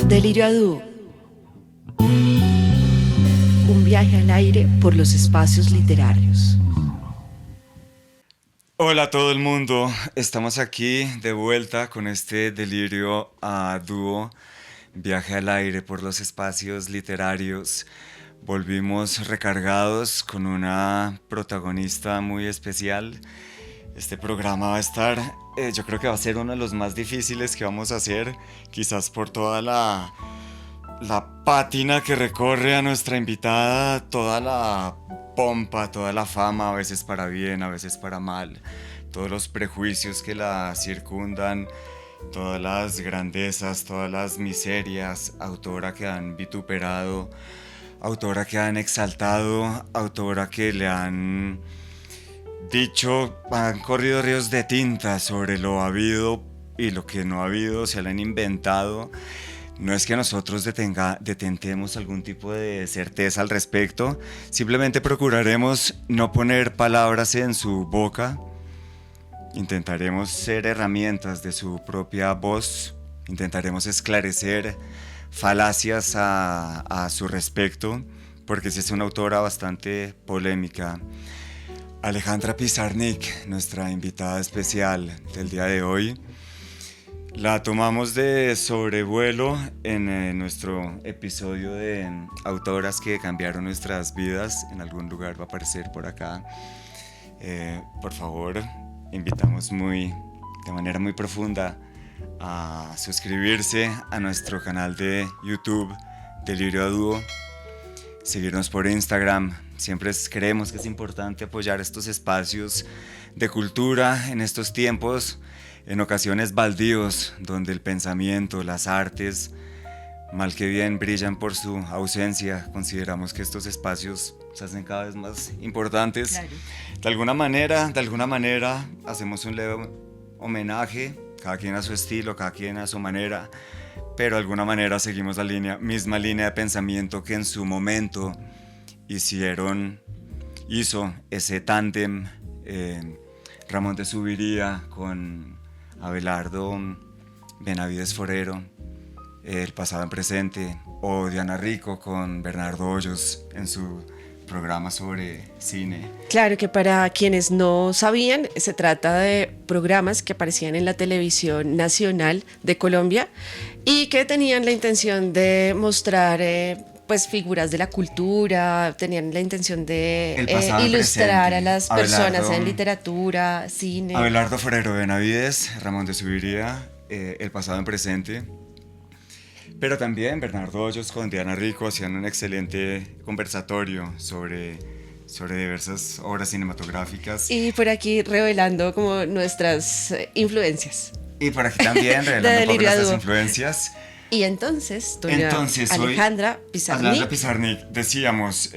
Delirio a dúo. Un viaje al aire por los espacios literarios. Hola a todo el mundo, estamos aquí de vuelta con este delirio a dúo, viaje al aire por los espacios literarios. Volvimos recargados con una protagonista muy especial. Este programa va a estar, yo creo que va a ser uno de los más difíciles que vamos a hacer, quizás por toda la pátina que recorre a nuestra invitada, toda la pompa, toda la fama, a veces para bien, a veces para mal, todos los prejuicios que la circundan, todas las grandezas, todas las miserias, autora que han vituperado, autora que han exaltado, autora que le han dicho, han corrido ríos de tinta sobre lo habido y lo que no ha habido, se lo han inventado. No es que nosotros detentemos algún tipo de certeza al respecto, simplemente procuraremos no poner palabras en su boca, intentaremos ser herramientas de su propia voz, intentaremos esclarecer falacias a su respecto, porque sí es una autora bastante polémica. Alejandra Pizarnik, nuestra invitada especial del día de hoy, la tomamos de sobrevuelo en nuestro episodio de autoras que cambiaron nuestras vidas. En algún lugar va a aparecer por acá. Por favor, invitamos de manera muy profunda a suscribirse a nuestro canal de YouTube, Delirio a Dúo, seguirnos por Instagram. Siempre creemos que es importante apoyar estos espacios de cultura en estos tiempos, en ocasiones baldíos, donde el pensamiento, las artes, mal que bien, brillan por su ausencia. Consideramos que estos espacios se hacen cada vez más importantes. Claro. De alguna manera, hacemos un leve homenaje, cada quien a su estilo, cada quien a su manera, pero de alguna manera seguimos la misma línea de pensamiento que en su momento hizo ese tándem Ramón de Zuviría con Abelardo Benavides Forero, El pasado en presente, o Diana Rico con Bernardo Hoyos en su programa sobre cine. Claro que para quienes no sabían, se trata de programas que aparecían en la televisión nacional de Colombia y que tenían la intención de mostrar pues figuras de la cultura, tenían la intención de ilustrar a las personas en literatura, cine. Abelardo Forero Benavides, Ramón de Zuviría, El pasado en presente. Pero también Bernardo Hoyos con Diana Rico hacían un excelente conversatorio sobre diversas obras cinematográficas. Y por aquí revelando como nuestras influencias. Y por aquí también revelando un poco nuestras influencias. Y entonces Alejandra Pizarnik, decíamos,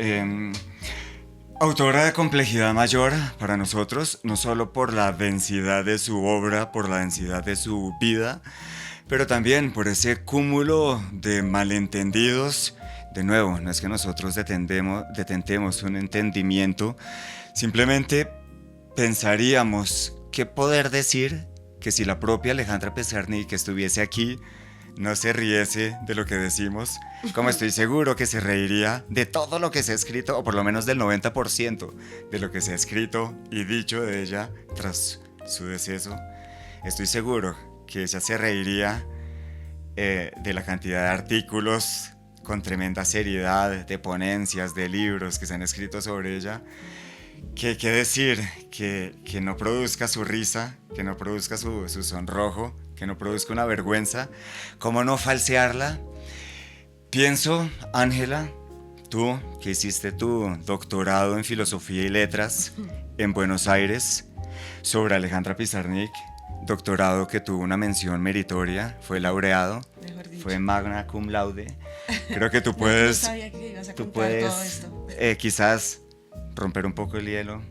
autora de complejidad mayor para nosotros, no solo por la densidad de su obra, por la densidad de su vida, pero también por ese cúmulo de malentendidos. De nuevo, no es que nosotros detentemos un entendimiento, simplemente pensaríamos qué poder decir que si la propia Alejandra Pizarnik estuviese aquí, no se riese de lo que decimos, como estoy seguro que se reiría de todo lo que se ha escrito, o por lo menos del 90% de lo que se ha escrito y dicho de ella tras su deceso. Estoy seguro que ella se reiría de la cantidad de artículos con tremenda seriedad, de ponencias, de libros que se han escrito sobre ella. ¿Qué decir? Que no produzca su risa, que no produzca su sonrojo, que no produzca una vergüenza. ¿Cómo no falsearla? Pienso, Ángela, tú que hiciste tu doctorado en Filosofía y Letras en Buenos Aires sobre Alejandra Pizarnik, doctorado que tuvo una mención meritoria, fue laureado, fue magna cum laude. Creo que tú puedes, no sabía que ibas a contar todo esto. Quizás romper un poco el hielo,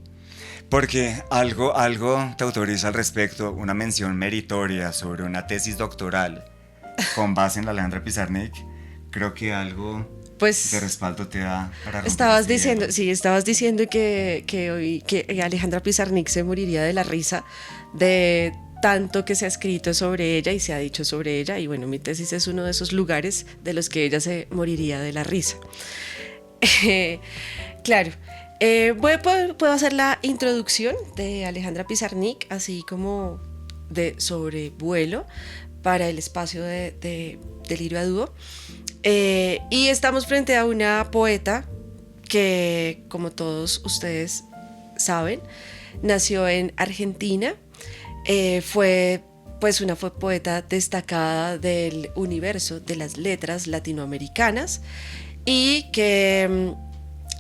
porque algo te autoriza al respecto, una mención meritoria sobre una tesis doctoral con base en la Alejandra Pizarnik. Creo que algo de Pues respaldo te da para romper estabas este diciendo, hielo? sí, estabas diciendo que Alejandra Pizarnik se moriría de la risa de tanto que se ha escrito sobre ella y se ha dicho sobre ella. Y bueno, mi tesis es uno de esos lugares de los que ella se moriría de la risa. Claro. Puedo hacer la introducción de Alejandra Pizarnik, así como de sobrevuelo para el espacio de Lirio a Dúo. Y estamos frente a una poeta que, como todos ustedes saben, nació en Argentina. Fue fue poeta destacada del universo de las letras latinoamericanas y que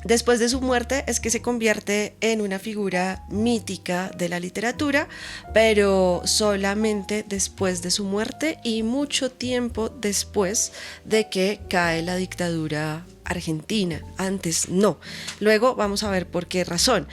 después de su muerte es que se convierte en una figura mítica de la literatura, pero solamente después de su muerte y mucho tiempo después de que cae la dictadura argentina. Antes no. Luego vamos a ver por qué razón.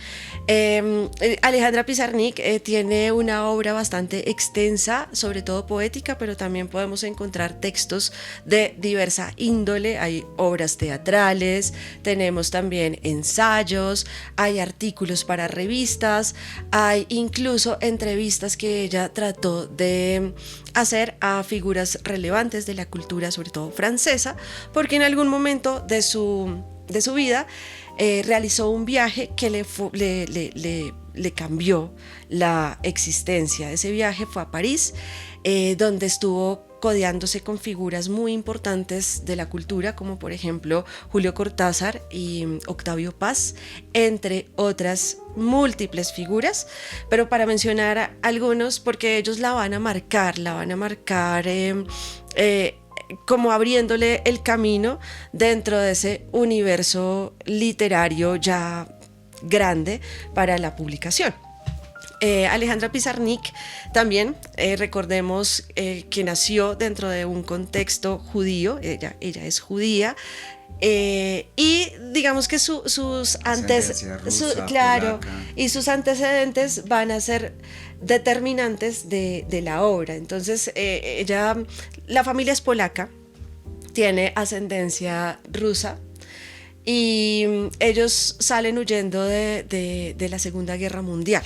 Alejandra Pizarnik tiene una obra bastante extensa, sobre todo poética, pero también podemos encontrar textos de diversa índole. Hay obras teatrales, tenemos también ensayos, hay artículos para revistas, hay incluso entrevistas que ella trató de hacer a figuras relevantes de la cultura, sobre todo francesa, porque en algún momento de su vida realizó un viaje que le cambió la existencia. Ese viaje fue a París, donde estuvo codeándose con figuras muy importantes de la cultura, como por ejemplo Julio Cortázar y Octavio Paz, entre otras múltiples figuras, pero para mencionar algunos, porque ellos la van a marcar como abriéndole el camino dentro de ese universo literario ya grande para la publicación. Alejandra Pizarnik también, recordemos que nació dentro de un contexto judío, ella es judía, y digamos que sus antecedentes van a ser determinantes de la obra. Entonces, la familia es polaca, tiene ascendencia rusa, y ellos salen huyendo de la Segunda Guerra Mundial.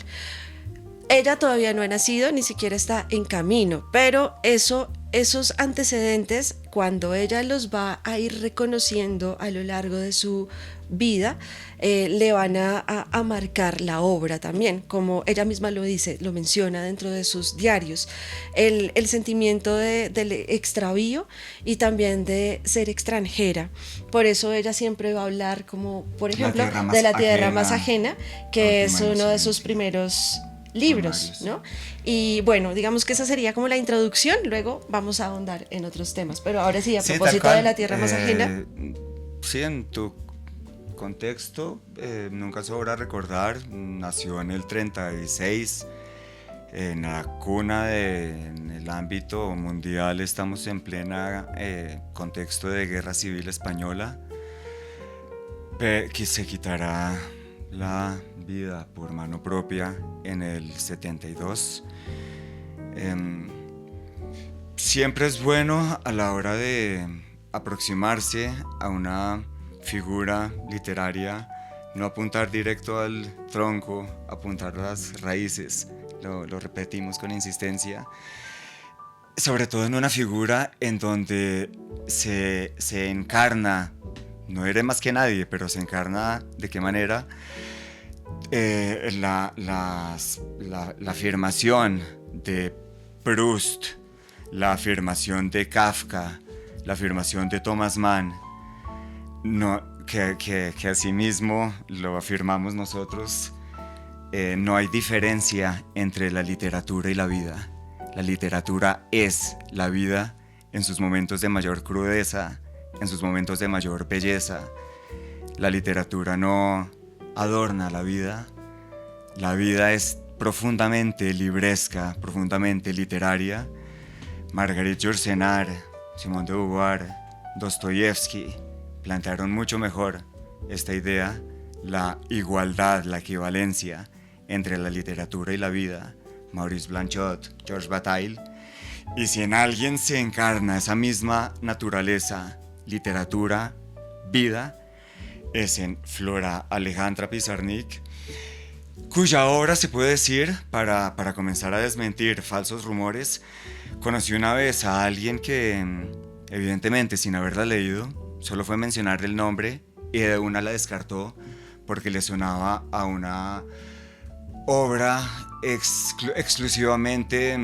Ella todavía no ha nacido, ni siquiera está en camino, pero esos antecedentes, cuando ella los va a ir reconociendo a lo largo de su vida, le van a marcar la obra también, como ella misma lo dice, lo menciona dentro de sus diarios, el sentimiento del extravío y también de ser extranjera. Por eso ella siempre va a hablar, como por ejemplo, de La tierra más ajena, que es uno de sus primeros libros, ¿no? Y bueno, digamos que esa sería como la introducción, luego vamos a ahondar en otros temas, pero ahora sí, a propósito de La tierra más ajena. Sí, en tu contexto, nunca sobra recordar, nació en el 36, en la cuna en el ámbito mundial, estamos en plena contexto de guerra civil española, que se quitará la vida por mano propia en el 72. Siempre es bueno a la hora de aproximarse a una figura literaria no apuntar directo al tronco, apuntar a las raíces, lo repetimos con insistencia, sobre todo en una figura en donde se encarna, no eres más que nadie, pero se encarna de qué manera la afirmación de Proust, la afirmación de Kafka, la afirmación de Thomas Mann, que asimismo lo afirmamos nosotros, no hay diferencia entre la literatura y la vida. La literatura es la vida en sus momentos de mayor crudeza, en sus momentos de mayor belleza. La literatura no adorna la vida es profundamente libresca, profundamente literaria. Marguerite Yourcenar, Simone de Beauvoir, Dostoyevsky plantearon mucho mejor esta idea, la igualdad, la equivalencia entre la literatura y la vida. Maurice Blanchot, Georges Bataille. Y si en alguien se encarna esa misma naturaleza, literatura, vida es en Flora Alejandra Pizarnik, cuya obra se puede decir, para comenzar a desmentir falsos rumores, conocí una vez a alguien que, evidentemente sin haberla leído, solo fue mencionar el nombre y de una la descartó porque le sonaba a una obra exclusivamente,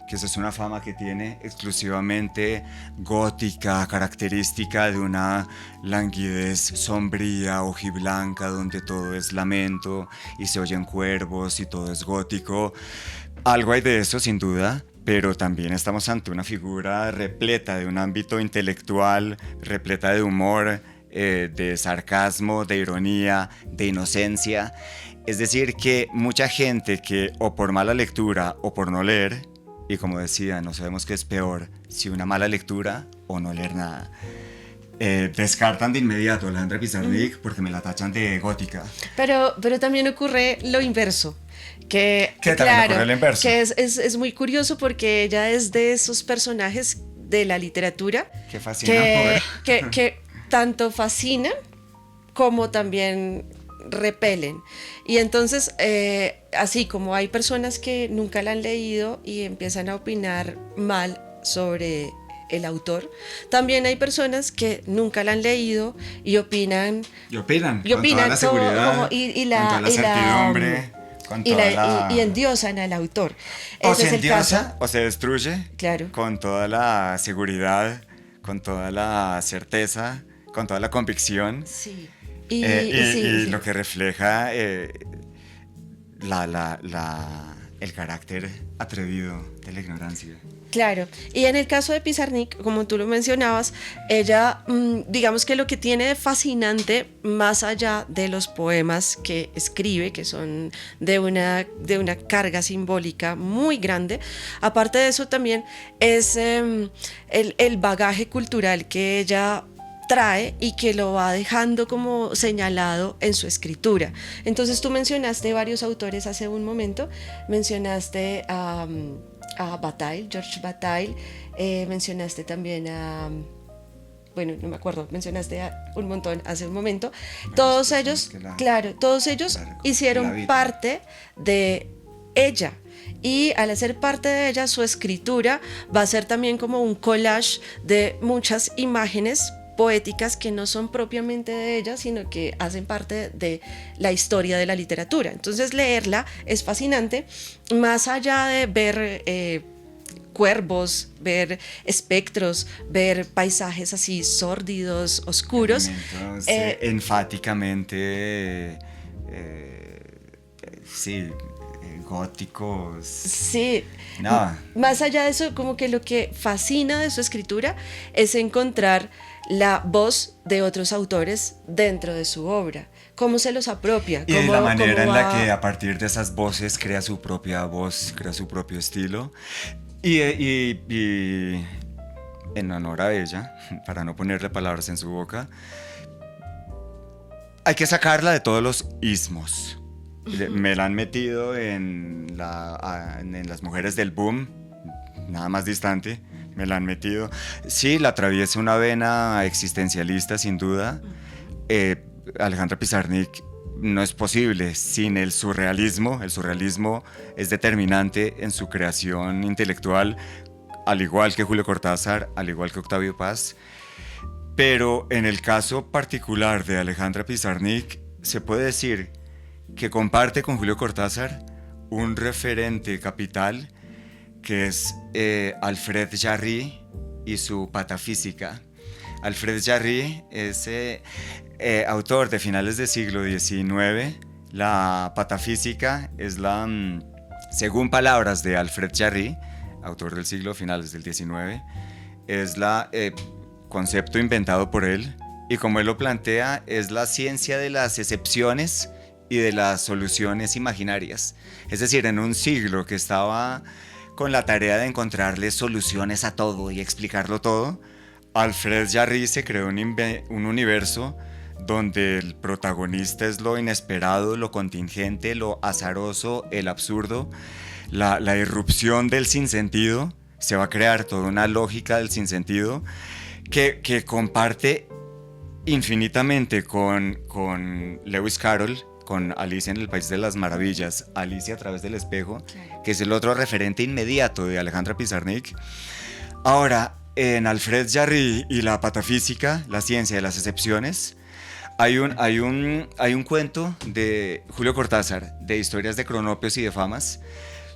que esa es una fama que tiene, exclusivamente gótica, característica de una languidez sombría, ojiblanca, donde todo es lamento y se oyen cuervos y todo es gótico. Algo hay de eso, sin duda, pero también estamos ante una figura repleta de un ámbito intelectual, repleta de humor, de sarcasmo, de ironía, de inocencia. Es decir, que mucha gente que o por mala lectura o por no leer, y como decía, no sabemos qué es peor, si una mala lectura o no leer nada, descartan de inmediato a Alejandra Pizarnik porque me la tachan de gótica. Pero también ocurre lo inverso. Que claro, ocurre lo inverso. Que es muy curioso porque ella es de esos personajes de la literatura que fascina que tanto fascinan como también repelen. Y entonces, así como hay personas que nunca la han leído y empiezan a opinar mal sobre el autor, también hay personas que nunca la han leído y opinan con toda la seguridad, y con toda la certidumbre, y endiosan al autor. O se endiosa o se destruye, claro, con toda la seguridad, con toda la certeza, con toda la convicción. Sí. Y lo que refleja el carácter atrevido de la ignorancia. Claro, y en el caso de Pizarnik, como tú lo mencionabas, ella, digamos que lo que tiene de fascinante, más allá de los poemas que escribe, que son de una carga simbólica muy grande, aparte de eso también es el bagaje cultural que ella trae y que lo va dejando como señalado en su escritura. Entonces tú mencionaste varios autores hace un momento, mencionaste a Bataille, Georges Bataille, mencionaste también bueno, no me acuerdo, mencionaste un montón hace un momento. Todos ellos hicieron parte de ella. Y al hacer parte de ella, su escritura va a ser también como un collage de muchas imágenes poéticas que no son propiamente de ella, sino que hacen parte de la historia de la literatura. Entonces leerla es fascinante, más allá de ver cuervos, ver espectros, ver paisajes así sórdidos, oscuros. Enfáticamente, sí, góticos. Sí. No. Más allá de eso, como que lo que fascina de su escritura es encontrar la voz de otros autores dentro de su obra, cómo se los apropia. Y de la manera en la que a partir de esas voces crea su propia voz, crea su propio estilo. Y en honor a ella, para no ponerle palabras en su boca, hay que sacarla de todos los ismos. Me la han metido en las mujeres del boom, nada más distante. Me la han metido. Sí, la atraviesa una vena existencialista, sin duda. Alejandra Pizarnik no es posible sin el surrealismo. El surrealismo es determinante en su creación intelectual, al igual que Julio Cortázar, al igual que Octavio Paz. Pero en el caso particular de Alejandra Pizarnik, se puede decir que comparte con Julio Cortázar un referente capital, que es Alfred Jarry y su patafísica. Alfred Jarry es autor de finales del siglo XIX. La patafísica es según palabras de Alfred Jarry, autor del siglo finales del XIX, es la concepto inventado por él, y como él lo plantea, es la ciencia de las excepciones y de las soluciones imaginarias. Es decir, en un siglo que estaba con la tarea de encontrarle soluciones a todo y explicarlo todo, Alfred Jarry se creó un universo donde el protagonista es lo inesperado, lo contingente, lo azaroso, el absurdo, la irrupción del sinsentido. Se va a crear toda una lógica del sinsentido que comparte infinitamente con Lewis Carroll, con Alicia en el País de las Maravillas, Alicia a través del espejo, que es el otro referente inmediato de Alejandra Pizarnik. Ahora, en Alfred Jarry y la patafísica, la ciencia de las excepciones, hay un cuento de Julio Cortázar, de historias de cronopios y de famas.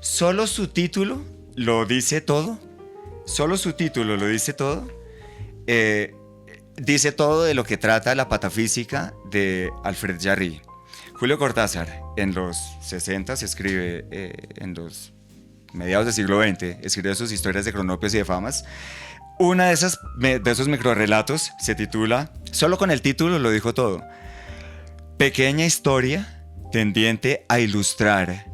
Solo su título lo dice todo. Solo su título lo dice todo. Dice todo de lo que trata la patafísica de Alfred Jarry. Julio Cortázar, en los 60 escribe, en los mediados del siglo XX, escribe sus historias de cronopios y de famas. Una de esos microrelatos se titula, solo con el título lo dijo todo, pequeña historia tendiente a ilustrar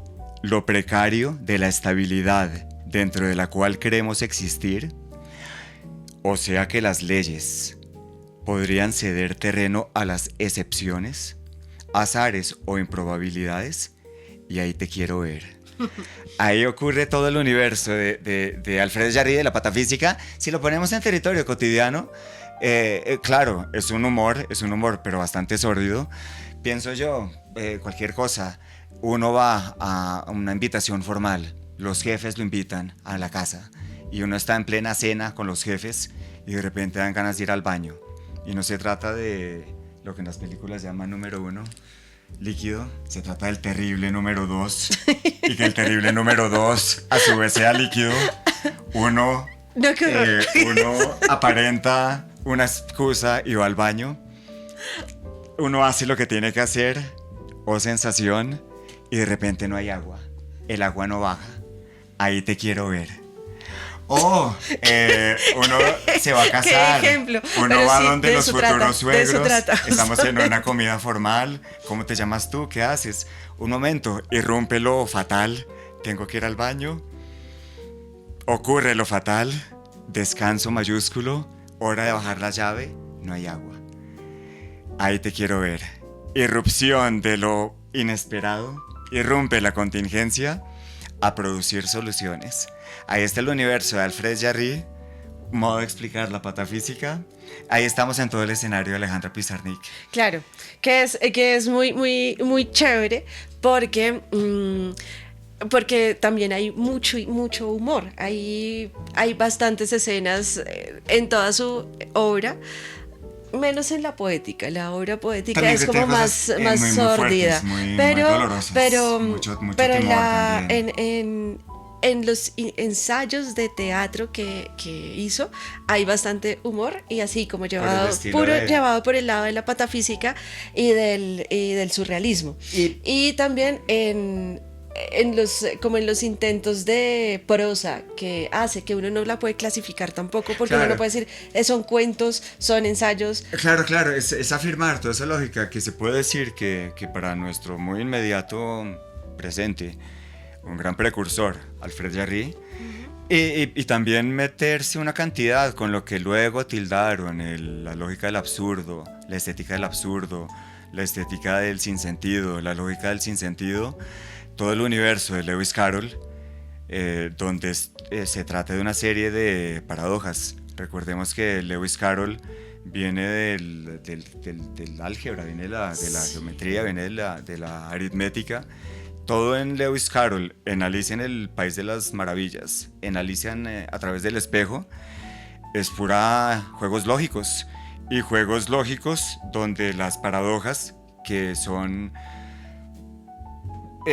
lo precario de la estabilidad dentro de la cual queremos existir, o sea que las leyes podrían ceder terreno a las excepciones, azares o improbabilidades, y ahí te quiero ver. Ahí ocurre todo el universo de Alfred Jarry, de la patafísica. Si lo ponemos en territorio cotidiano, claro, es un humor, pero bastante sórdido. Pienso yo, cualquier cosa, uno va a una invitación formal, los jefes lo invitan a la casa y uno está en plena cena con los jefes y de repente dan ganas de ir al baño. Y no se trata de lo que en las películas llaman número 1, líquido, se trata del terrible número 2 y que el terrible número 2 a su vez sea líquido. Uno aparenta una excusa y va al baño. Uno hace lo que tiene que hacer, o sensación, y de repente no hay agua. El agua no baja. Ahí te quiero ver. Uno se va a casar. ¿Qué ejemplo? Uno Pero va sí, donde los futuros de eso suegros. trata. Estamos en una comida formal. ¿Cómo te llamas tú? ¿Qué haces? Un momento, irrumpe lo fatal. Tengo que ir al baño. Ocurre lo fatal. Descanso mayúsculo. Hora de bajar la llave. No hay agua. Ahí te quiero ver. Irrupción de lo inesperado. Irrumpe la contingencia a producir soluciones. Ahí está el universo de Alfred Jarry, modo de explicar la patafísica. Ahí estamos en todo el escenario de Alejandra Pizarnik. Claro, que es muy, muy, muy chévere porque también hay mucho humor. Hay bastantes escenas en toda su obra. Menos en la poética. La obra poética también es como más sórdida. Muy dolorosas. Pero mucho pero timor en los ensayos de teatro que hizo hay bastante humor y así como llevado por el lado de la patafísica y del surrealismo. Y también en los intentos de prosa que hace, que uno no la puede clasificar tampoco, porque claro. Uno no puede decir, son cuentos, son ensayos. Claro, es afirmar toda esa lógica que se puede decir que para nuestro muy inmediato presente, un gran precursor, Alfred Jarry, y también meterse una cantidad con lo que luego tildaron la lógica del absurdo, la estética del absurdo, la estética del sinsentido, la lógica del sinsentido, todo el universo de Lewis Carroll, donde se trata de una serie de paradojas. Recordemos que Lewis Carroll viene del álgebra, viene de la geometría, viene de la aritmética. Todo en Lewis Carroll, en Alicia en el País de las Maravillas, en Alicia a través del espejo, es pura juegos lógicos. Y juegos lógicos donde las paradojas, que son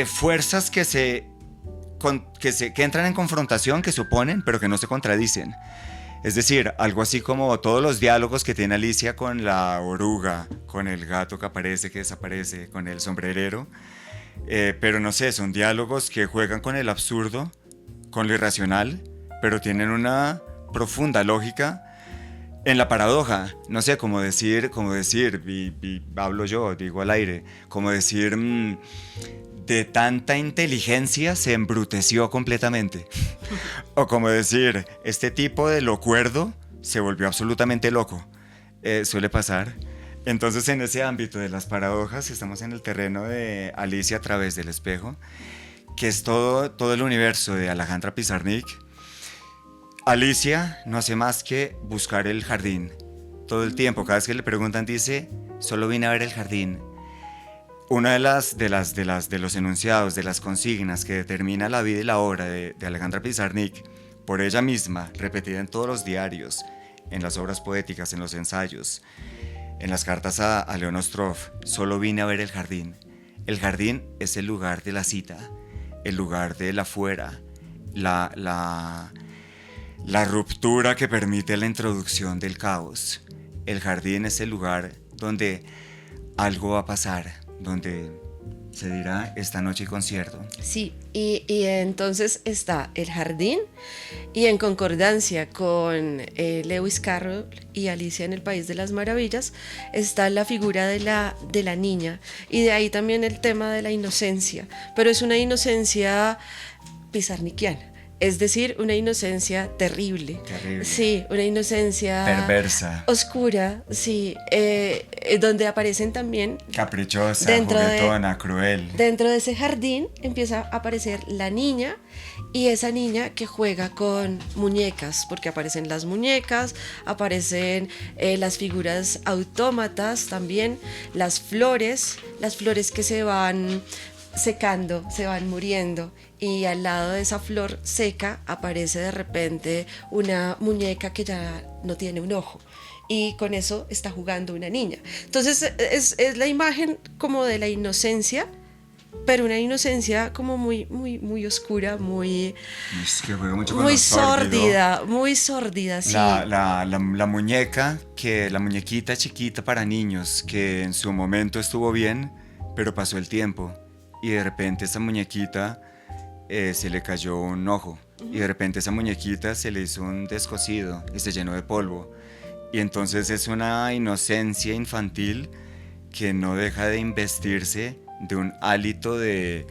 fuerzas que entran en confrontación, que se oponen, pero que no se contradicen. Es decir, algo así como todos los diálogos que tiene Alicia con la oruga, con el gato que aparece, que desaparece, con el sombrerero. Pero no sé, son diálogos que juegan con el absurdo, con lo irracional, pero tienen una profunda lógica en la paradoja. No sé, como decir, hablo yo, digo al aire, como decir, de tanta inteligencia se embruteció completamente. O como decir, este tipo de locuerdo se volvió absolutamente loco. Suele pasar. Entonces, en ese ámbito de las paradojas, estamos en el terreno de Alicia a través del espejo, que es todo el universo de Alejandra Pizarnik. Alicia no hace más que buscar el jardín, todo el tiempo. Cada vez que le preguntan dice, solo vine a ver el jardín. Una de los enunciados, de las consignas que determina la vida y la obra de Alejandra Pizarnik, por ella misma, repetida en todos los diarios, en las obras poéticas, en los ensayos, en las cartas a León Ostrov, solo vine a ver el jardín. El jardín es el lugar de la cita, el lugar de la fuera, la ruptura que permite la introducción del caos. El jardín es el lugar donde algo va a pasar, donde se dirá esta noche hay concierto. Sí, y entonces está el jardín, y en concordancia con Lewis Carroll y Alicia en el País de las Maravillas está la figura de la niña, y de ahí también el tema de la inocencia, pero es una inocencia pizarnikiana. Es decir, una inocencia terrible. Terrible. Sí, una inocencia perversa, oscura, sí, donde aparecen también caprichosa, juguetona, cruel. Dentro de ese jardín empieza a aparecer la niña, y esa niña que juega con muñecas, porque aparecen las muñecas, aparecen las figuras autómatas también, las flores que se van secando, se van muriendo, y al lado de esa flor seca aparece de repente una muñeca que ya no tiene un ojo, y con eso está jugando una niña. Entonces es la imagen como de la inocencia, pero una inocencia como muy oscura, muy, Es que juega mucho con muy lo sórdido. muy sórdida, sí. La muñeca, la muñequita chiquita para niños, que en su momento estuvo bien, pero pasó el tiempo, y de repente esa muñequita se le cayó un ojo, y de repente esa muñequita se le hizo un descosido y se llenó de polvo, y entonces es una inocencia infantil que no deja de investirse de un hálito de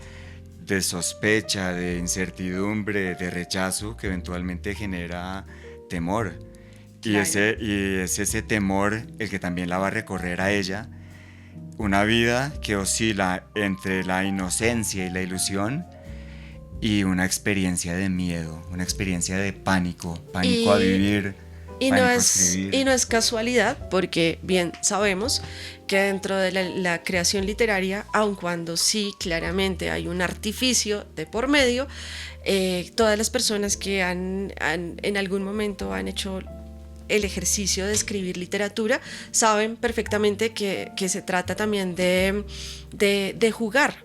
sospecha, de incertidumbre, de rechazo, que eventualmente genera temor. Claro. Y es ese temor el que también la va a recorrer a ella. Una vida que oscila entre la inocencia y la ilusión, y una experiencia de miedo, una experiencia de pánico a vivir, pánico a escribir. Y no es casualidad, porque bien sabemos que dentro de la creación literaria, aun cuando sí claramente hay un artificio de por medio, todas las personas que en algún momento han hecho el ejercicio de escribir literatura saben perfectamente que se trata también de jugar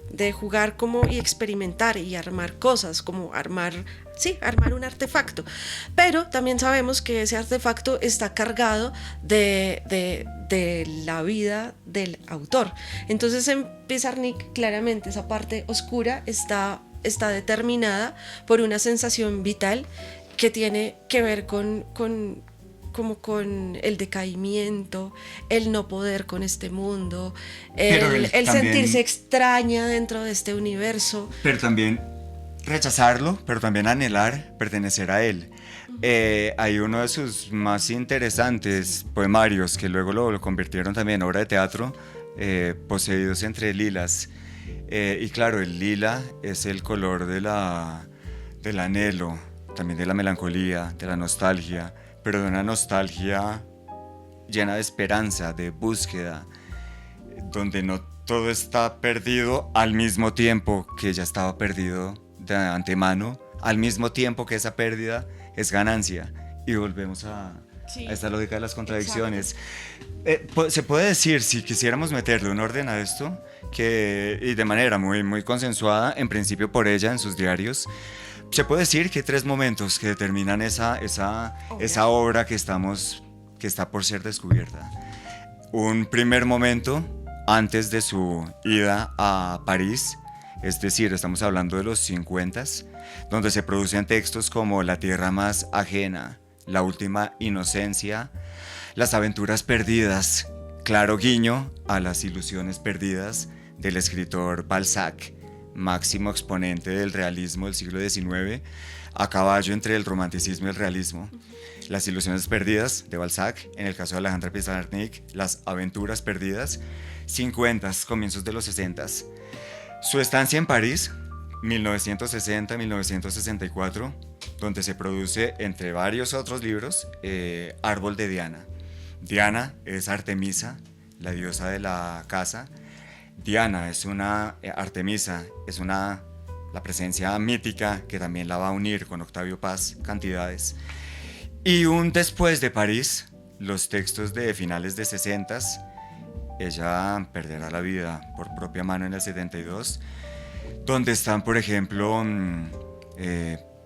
como, y experimentar y armar cosas, como armar un artefacto, pero también sabemos que ese artefacto está cargado de la vida del autor. Entonces en Pizarnik claramente esa parte oscura está determinada por una sensación vital que tiene que ver con el decaimiento, el no poder con este mundo, el también, sentirse extraña dentro de este universo. Pero también rechazarlo, pero también anhelar pertenecer a él. Hay uno de sus más interesantes poemarios, que luego lo convirtieron también en obra de teatro, Poseídos entre lilas. Y claro, el lila es el color del anhelo, también de la melancolía, de la nostalgia, pero de una nostalgia llena de esperanza, de búsqueda, donde no todo está perdido al mismo tiempo que ya estaba perdido de antemano, al mismo tiempo que esa pérdida es ganancia. Y volvemos a esta lógica de las contradicciones. Se puede decir, si quisiéramos meterle un orden a esto, y de manera muy consensuada, en principio por ella en sus diarios, se puede decir que hay 3 momentos que determinan esa obra que está por ser descubierta. Un primer momento antes de su ida a París, es decir, estamos hablando de los 50s, donde se producen textos como La tierra más ajena, La última inocencia, Las aventuras perdidas, claro guiño a las ilusiones perdidas del escritor Balzac, máximo exponente del realismo del siglo XIX, a caballo entre el romanticismo y el realismo. Las ilusiones perdidas de Balzac, en el caso de Alejandra Pizarnik, Las aventuras perdidas, 50s, comienzos de los 60s. Su estancia en París, 1960-1964, donde se produce, entre varios otros libros, Árbol de Diana, Diana es Artemisa, la diosa de la casa. Diana es Artemisa es la presencia mítica que también la va a unir con Octavio Paz, Cantidades. Y un después de París, los textos de finales de 60, ella perderá la vida por propia mano en el 72, donde están, por ejemplo,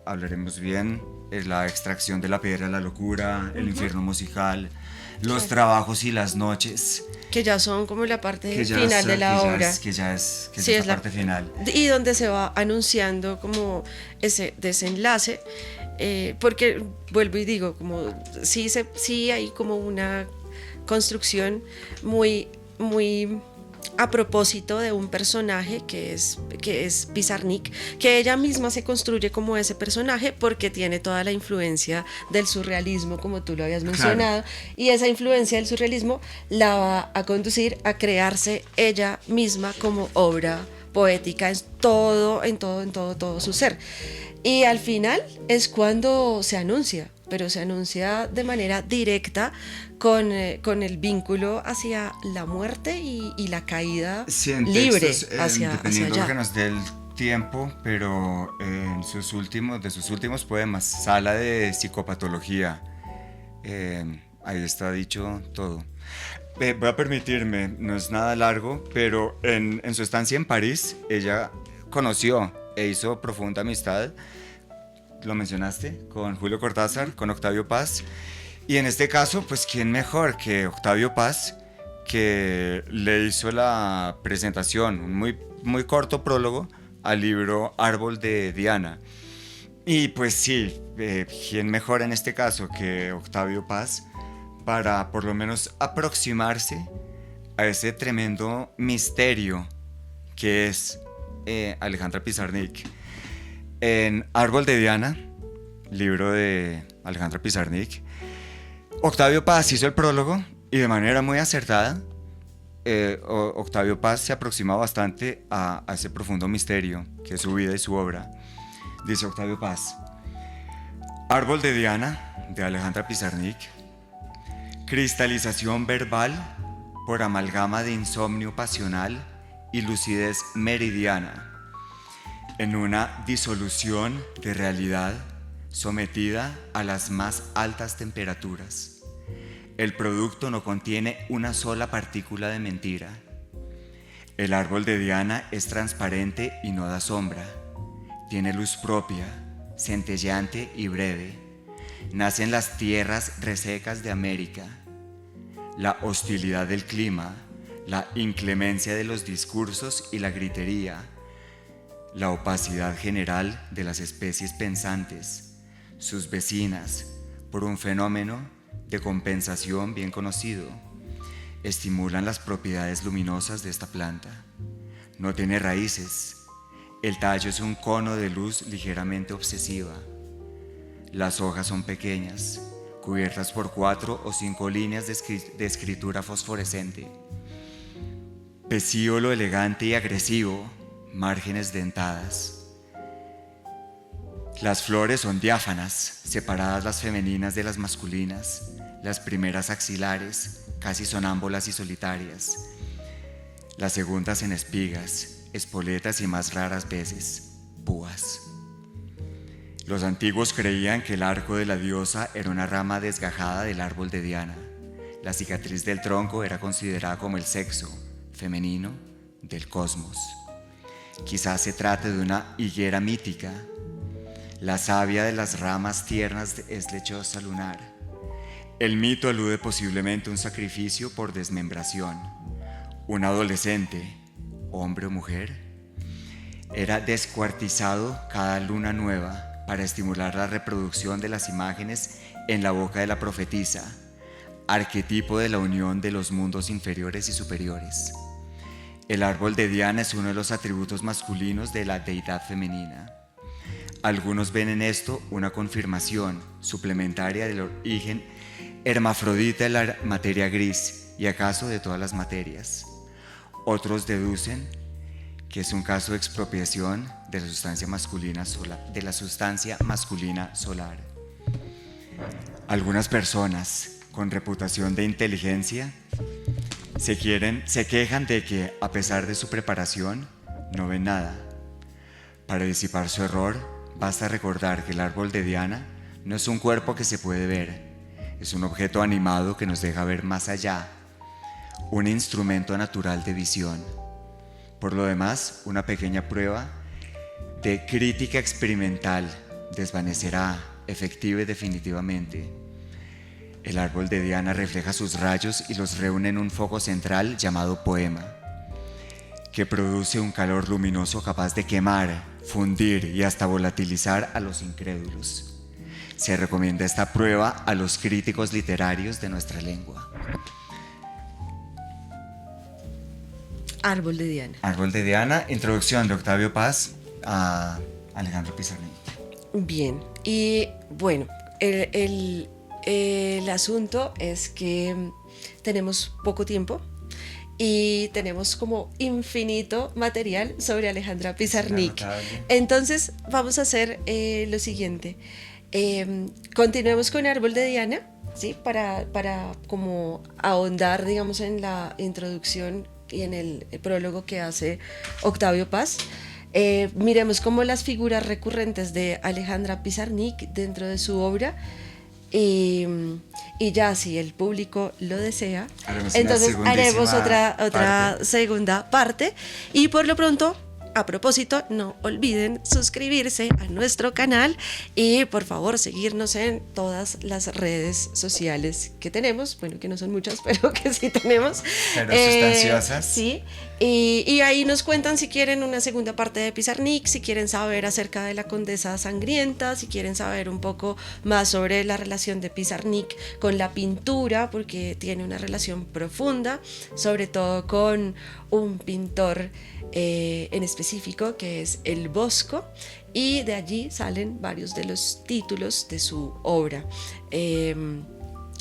hablaremos bien, la extracción de la piedra de la locura, el infierno musical, los trabajos y las noches. Que ya son como la parte final de la obra. Que es la parte final. Y donde se va anunciando como ese desenlace, porque vuelvo y digo, como sí hay como una construcción muy a propósito de un personaje que es Pizarnik, que ella misma se construye como ese personaje porque tiene toda la influencia del surrealismo, como tú lo habías mencionado, claro. Y esa influencia del surrealismo la va a conducir a crearse ella misma como obra poética en todo su ser. Y al final es cuando se anuncia, pero se anuncia de manera directa con el vínculo hacia la muerte y la caída libre textos, dependiendo de lo que nos dé el tiempo, pero de sus últimos poemas, Sala de psicopatología, ahí está dicho todo. Voy a permitirme, no es nada largo, pero en su estancia en París, ella conoció e hizo profunda amistad, lo mencionaste, con Julio Cortázar, con Octavio Paz. Y en este caso, pues, ¿quién mejor que Octavio Paz, que le hizo la presentación, un muy corto prólogo al libro Árbol de Diana? Y pues sí, ¿quién mejor en este caso que Octavio Paz para por lo menos aproximarse a ese tremendo misterio que es Alejandra Pizarnik? En Árbol de Diana, libro de Alejandra Pizarnik, Octavio Paz hizo el prólogo y de manera muy acertada, Octavio Paz se aproxima bastante a ese profundo misterio que es su vida y su obra. Dice Octavio Paz: Árbol de Diana, de Alejandra Pizarnik, cristalización verbal por amalgama de insomnio pasional y lucidez meridiana, en una disolución de realidad sometida a las más altas temperaturas. El producto no contiene una sola partícula de mentira. El árbol de Diana es transparente y no da sombra. Tiene luz propia, centelleante y breve. Nace en las tierras resecas de América. La hostilidad del clima, la inclemencia de los discursos y la gritería, la opacidad general de las especies pensantes, sus vecinas, por un fenómeno de compensación bien conocido, estimulan las propiedades luminosas de esta planta. No tiene raíces. El tallo es un cono de luz ligeramente obsesiva. Las hojas son pequeñas, cubiertas por 4 o 5 líneas de escritura fosforescente. Pecíolo elegante y agresivo, márgenes dentadas. Las flores son diáfanas, separadas las femeninas de las masculinas, las primeras axilares, casi sonámbulas y solitarias, las segundas en espigas, espoletas y más raras veces, púas. Los antiguos creían que el arco de la diosa era una rama desgajada del árbol de Diana. La cicatriz del tronco era considerada como el sexo femenino del cosmos. Quizás se trate de una higuera mítica. La savia de las ramas tiernas es lechosa lunar. El mito alude posiblemente a un sacrificio por desmembración. Un adolescente, hombre o mujer, era descuartizado cada luna nueva para estimular la reproducción de las imágenes en la boca de la profetisa, arquetipo de la unión de los mundos inferiores y superiores. El árbol de Diana es uno de los atributos masculinos de la deidad femenina. Algunos ven en esto una confirmación suplementaria del origen hermafrodita de la materia gris y acaso de todas las materias. Otros deducen que es un caso de expropiación de la sustancia masculina solar. Algunas personas con reputación de inteligencia, se quejan de que, a pesar de su preparación, no ven nada. Para disipar su error, basta recordar que el árbol de Diana no es un cuerpo que se puede ver, es un objeto animado que nos deja ver más allá, un instrumento natural de visión. Por lo demás, una pequeña prueba de crítica experimental desvanecerá efectiva y definitivamente. El árbol de Diana refleja sus rayos y los reúne en un foco central llamado poema, que produce un calor luminoso capaz de quemar, fundir y hasta volatilizar a los incrédulos. Se recomienda esta prueba a los críticos literarios de nuestra lengua. Árbol de Diana. Árbol de Diana, introducción de Octavio Paz a Alejandro Pizarnik. Bien, y bueno, el asunto es que tenemos poco tiempo y tenemos como infinito material sobre Alejandra Pizarnik. Entonces vamos a hacer lo siguiente. Continuemos con Árbol de Diana, ¿sí? Para como ahondar, digamos, en la introducción y en el prólogo que hace Octavio Paz. Miremos como las figuras recurrentes de Alejandra Pizarnik dentro de su obra. Y ya si el público lo desea, entonces haremos otra segunda parte. Y por lo pronto, a propósito, no olviden suscribirse a nuestro canal y por favor seguirnos en todas las redes sociales que tenemos, bueno, que no son muchas, pero que sí tenemos, pero sustanciosas. Sí, y ahí nos cuentan si quieren una segunda parte de Pizarnik, si quieren saber acerca de la Condesa Sangrienta, si quieren saber un poco más sobre la relación de Pizarnik con la pintura, porque tiene una relación profunda, sobre todo con un pintor en específico que es el Bosco, y de allí salen varios de los títulos de su obra.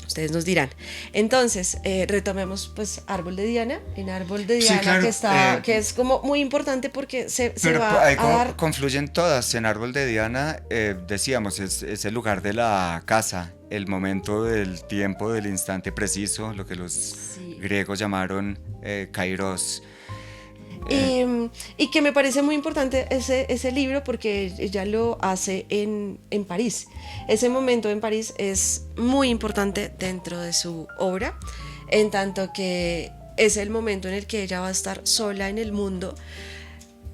Ustedes nos dirán. Entonces, retomemos pues Árbol de Diana. En Árbol de Diana, sí, claro, que es como muy importante porque se va ahí a dar... confluyen todas. En Árbol de Diana, decíamos, es el lugar de la casa, el momento del tiempo, del instante preciso, lo que los griegos llamaron kairos. Y que me parece muy importante ese libro porque ella lo hace en París. Ese momento en París es muy importante dentro de su obra, en tanto que es el momento en el que ella va a estar sola en el mundo,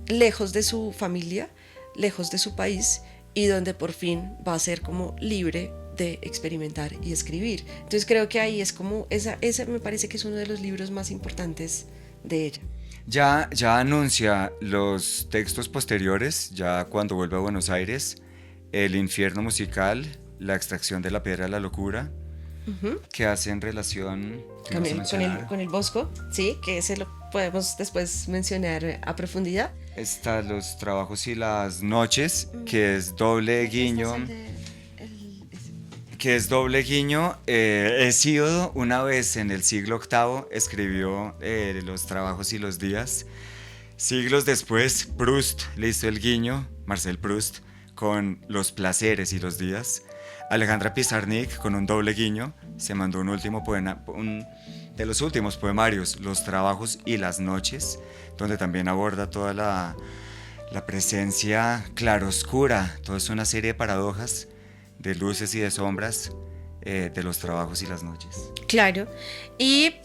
lejos de su familia, lejos de su país, y donde por fin va a ser como libre de experimentar y escribir. Entonces creo que ahí es como, ese me parece que es uno de los libros más importantes de ella. Ya anuncia los textos posteriores, ya cuando vuelve a Buenos Aires, El infierno musical, La extracción de la piedra de la locura, que hacen relación con el Bosco, sí, que ese lo podemos después mencionar a profundidad. Están los trabajos y las noches, que es doble guiño. Hesíodo, una vez en el siglo VIII, escribió los trabajos y los días. Siglos después, Proust le hizo el guiño, Marcel Proust, con los placeres y los días. Alejandra Pizarnik, con un doble guiño, se mandó un de los últimos poemarios, Los trabajos y las noches, donde también aborda toda la presencia claroscura, toda es una serie de paradojas, de luces y de sombras, de los trabajos y las noches. Claro, y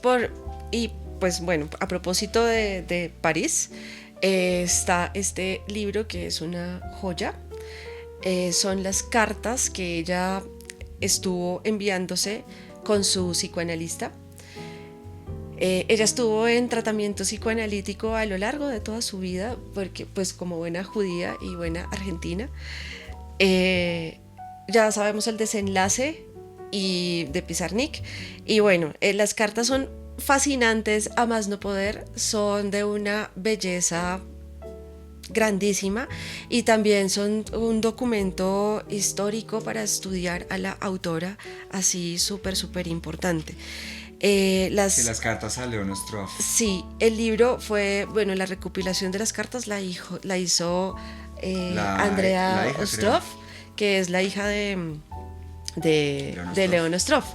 pues bueno, a propósito de París, está este libro que es una joya. Son las cartas que ella estuvo enviándose con su psicoanalista. Ella estuvo en tratamiento psicoanalítico a lo largo de toda su vida, porque pues como buena judía y buena argentina, ya sabemos el desenlace de Pizarnik. Y bueno, las cartas son fascinantes a más no poder, son de una belleza grandísima y también son un documento histórico para estudiar a la autora, así súper importante. Las cartas a León Ostroff. Sí, el libro fue, bueno, la recopilación de las cartas la hizo Andrea Ostroff, que es la hija de León Ostroff.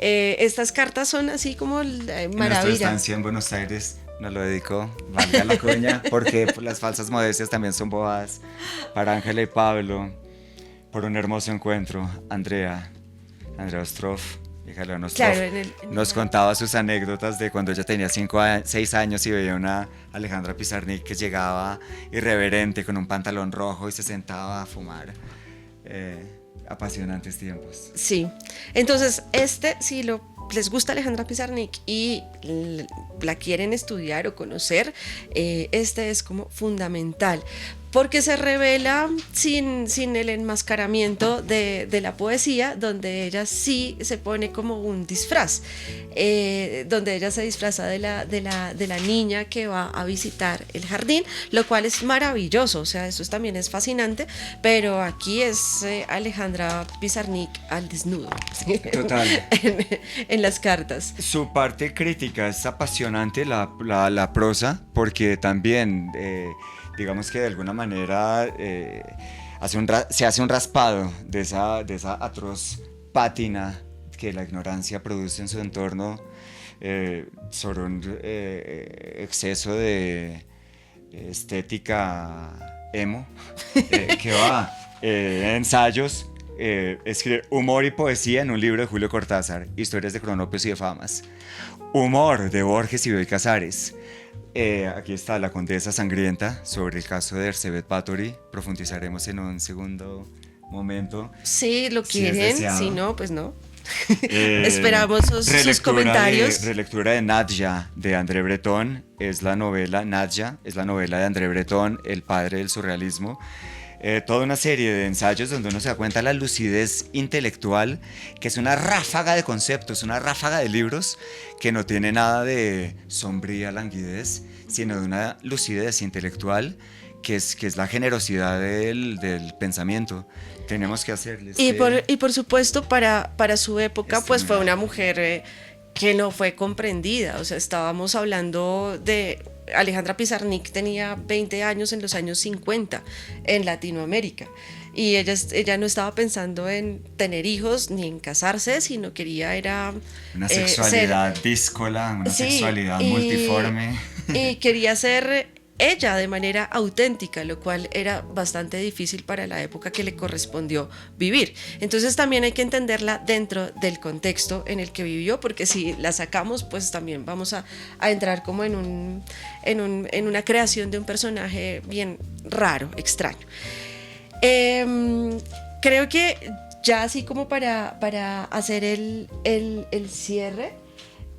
Estas cartas son así como Nuestra maravilla. estancia en Buenos Aires nos lo dedicó, valga la cuña, porque las falsas modestias también son bobadas. Para Ángela y Pablo, por un hermoso encuentro, Andrea Ostroff, hija de León Ostroff, Claro, nos contaba sus anécdotas de cuando ella tenía 6 años y veía una Alejandra Pizarnik que llegaba irreverente con un pantalón rojo y se sentaba a fumar. Apasionantes tiempos. Sí, entonces si les gusta Alejandra Pizarnik y la quieren estudiar o conocer, este es como fundamental, porque se revela sin el enmascaramiento de la poesía, donde ella sí se pone como un disfraz, donde ella se disfraza de la niña que va a visitar el jardín, lo cual es maravilloso, o sea, eso también es fascinante, pero aquí es Alejandra Pizarnik al desnudo. Total. en las cartas. Su parte crítica es apasionante, la prosa, porque también, digamos que de alguna manera se hace un raspado de esa atroz pátina que la ignorancia produce en su entorno, sobre un exceso de estética emo, que va, ensayos. Escribe humor y poesía en un libro de Julio Cortázar, historias de cronopios y de famas. Humor de Borges y Bioy Casares. Aquí está La Condesa Sangrienta, sobre el caso de Ercebet Báthory. Profundizaremos en un segundo momento. Sí, lo quieren, si no, pues no. Eh, Esperamos sus comentarios. Relectura de Nadja de André Breton. Es la novela Nadja, es la novela de André Breton, el padre del surrealismo. Toda una serie de ensayos donde uno se da cuenta de la lucidez intelectual, que es una ráfaga de conceptos, una ráfaga de libros que no tiene nada de sombría languidez, sino de una lucidez intelectual que es la generosidad del pensamiento. Tenemos que hacerles. Y por supuesto, para su época, pues fue una mujer que no fue comprendida. O sea, estábamos hablando de Alejandra Pizarnik, tenía 20 años en los años 50 en Latinoamérica. Y ella no estaba pensando en tener hijos ni en casarse, sino quería una sexualidad díscola, una sexualidad multiforme. Y quería ser ella de manera auténtica, lo cual era bastante difícil para la época que le correspondió vivir. Entonces también hay que entenderla dentro del contexto en el que vivió, porque si la sacamos, pues también vamos a entrar como en una creación de un personaje bien raro, extraño. Creo que ya así como para hacer el cierre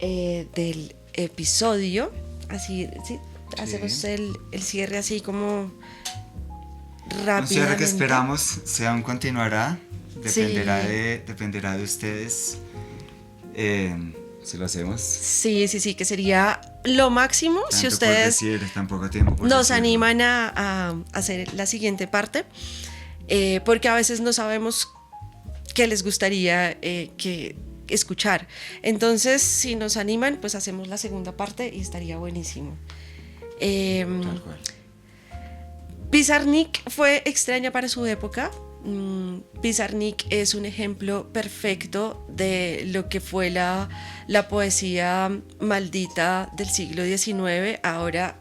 del episodio, así, ¿sí? Hacemos el cierre así como rápidamente. Un cierre que esperamos sea un continuará. Dependerá de ustedes si lo hacemos. Sí, que sería lo máximo. Tanto si ustedes por decir, tan poco tiempo por nos decirlo. animan a hacer la siguiente parte, porque a veces no sabemos qué les gustaría que escuchar. Entonces, si nos animan, pues hacemos la segunda parte y estaría buenísimo. Tal cual. Pizarnik fue extraña para su época. Pizarnik es un ejemplo perfecto de lo que fue la poesía maldita del siglo XIX. Ahora,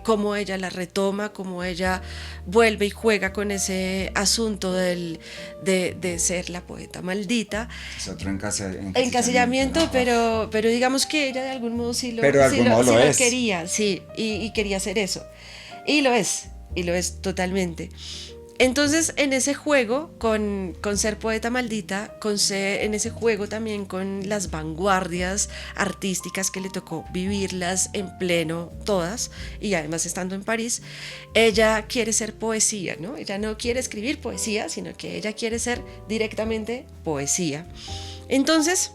cómo ella la retoma, cómo ella vuelve y juega con ese asunto de ser la poeta maldita. Es otro encasillamiento, pero digamos que ella de algún modo sí lo quería, sí, y quería hacer eso. Y lo es totalmente. Entonces, en ese juego con ser poeta maldita, en ese juego también con las vanguardias artísticas que le tocó vivirlas en pleno todas, y además estando en París, ella quiere ser poesía, ¿no? Ella no quiere escribir poesía, sino que ella quiere ser directamente poesía. Entonces,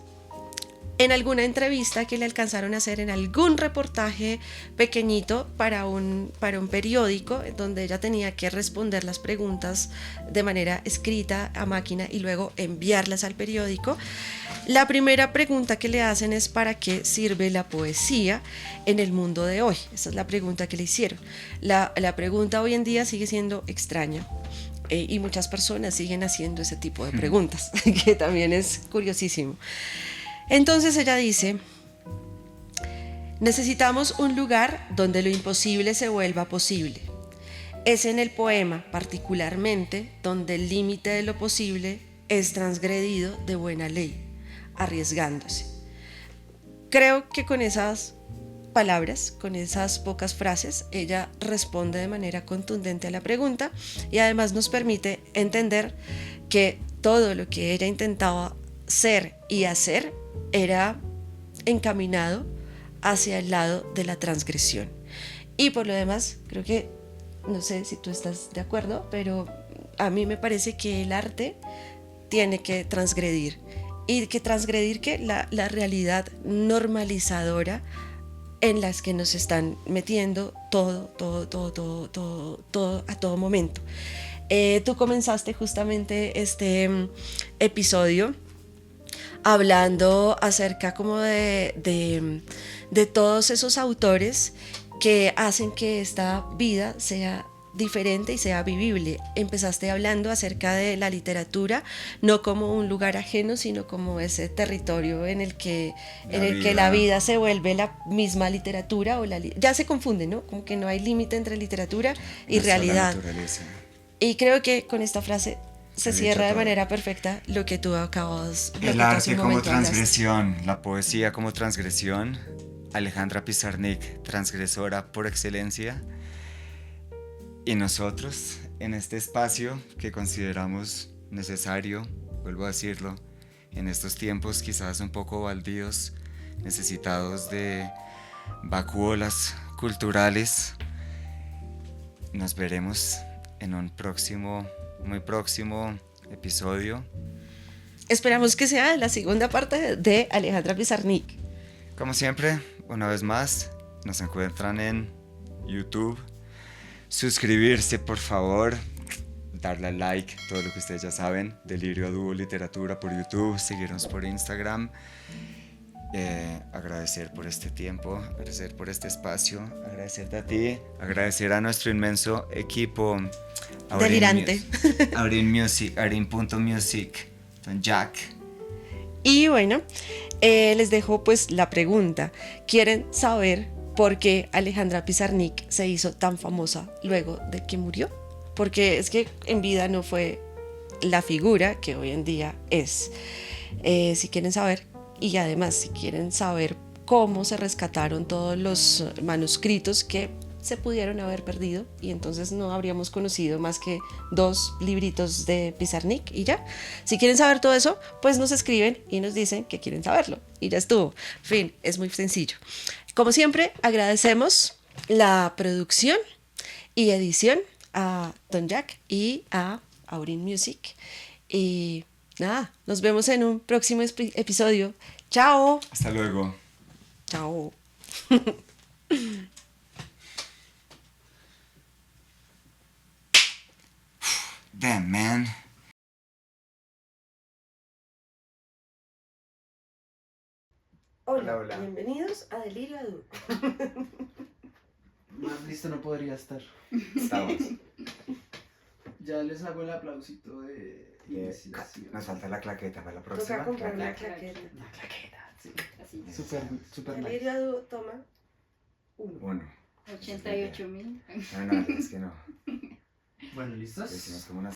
en alguna entrevista que le alcanzaron a hacer, en algún reportaje pequeñito para un periódico, donde ella tenía que responder las preguntas de manera escrita a máquina y luego enviarlas al periódico, la primera pregunta que le hacen es: ¿para qué sirve la poesía en el mundo de hoy? Esa es la pregunta que le hicieron. La pregunta hoy en día sigue siendo extraña. Y muchas personas siguen haciendo ese tipo de preguntas, que también es curiosísimo. Entonces ella dice, necesitamos un lugar donde lo imposible se vuelva posible. Es en el poema, particularmente, donde el límite de lo posible es transgredido de buena ley, arriesgándose. Creo que con esas palabras, con esas pocas frases, ella responde de manera contundente a la pregunta y además nos permite entender que todo lo que ella intentaba ser y hacer era encaminado hacia el lado de la transgresión. Y por lo demás, creo que, no sé si tú estás de acuerdo, pero a mí me parece que el arte tiene que transgredir. Y que transgredir que la realidad normalizadora en las que nos están metiendo todo a todo momento. Tú comenzaste justamente este episodio hablando acerca como de todos esos autores que hacen que esta vida sea diferente y sea vivible. Empezaste hablando acerca de la literatura, no como un lugar ajeno, sino como ese territorio en el que la vida se vuelve la misma literatura o ya se confunde, ¿no? Como que no hay límite entre literatura y realidad. Y creo que con esta frase se cierra de manera perfecta lo que tú acabas de El arte como transgresión, la poesía como transgresión. Alejandra Pizarnik, transgresora por excelencia. Y nosotros, en este espacio que consideramos necesario, vuelvo a decirlo, en estos tiempos quizás un poco baldíos, necesitados de vacuolas culturales, nos veremos en un muy próximo episodio. Esperamos que sea la segunda parte de Alejandra Pizarnik. Como siempre, una vez más, nos encuentran en YouTube. Suscribirse, por favor, darle a like, todo lo que ustedes ya saben, Delirio a Dúo Literatura por YouTube, seguirnos por Instagram, agradecer por este tiempo, agradecer por este espacio, agradecerte a ti, agradecer a nuestro inmenso equipo delirante, Aurin.music, Don Jack. Y bueno, les dejo pues la pregunta, ¿quieren saber por qué Alejandra Pizarnik se hizo tan famosa luego de que murió? Porque es que en vida no fue la figura que hoy en día es. Si quieren saber, y además si quieren saber cómo se rescataron todos los manuscritos que se pudieron haber perdido y entonces no habríamos conocido más que 2 libritos de Pizarnik y ya. Si quieren saber todo eso, pues nos escriben y nos dicen que quieren saberlo y ya estuvo. En fin, es muy sencillo. Como siempre, agradecemos la producción y edición a Don Jack y a Aurin Music. Y nada, nos vemos en un próximo episodio. ¡Chao! Hasta luego. ¡Chao! Damn, man. Hola, hola. Bienvenidos a Delirio a Dúo. Más listo no podría estar. Estamos. Ya les hago el aplausito de iniciación. Nos falta la claqueta para la próxima. Toca comprar una claqueta. Una claqueta, sí. Así. Súper nice. Delirio a Dúo toma 1. 88.000. No, es que no. Bueno, ¿listos? Decimos como una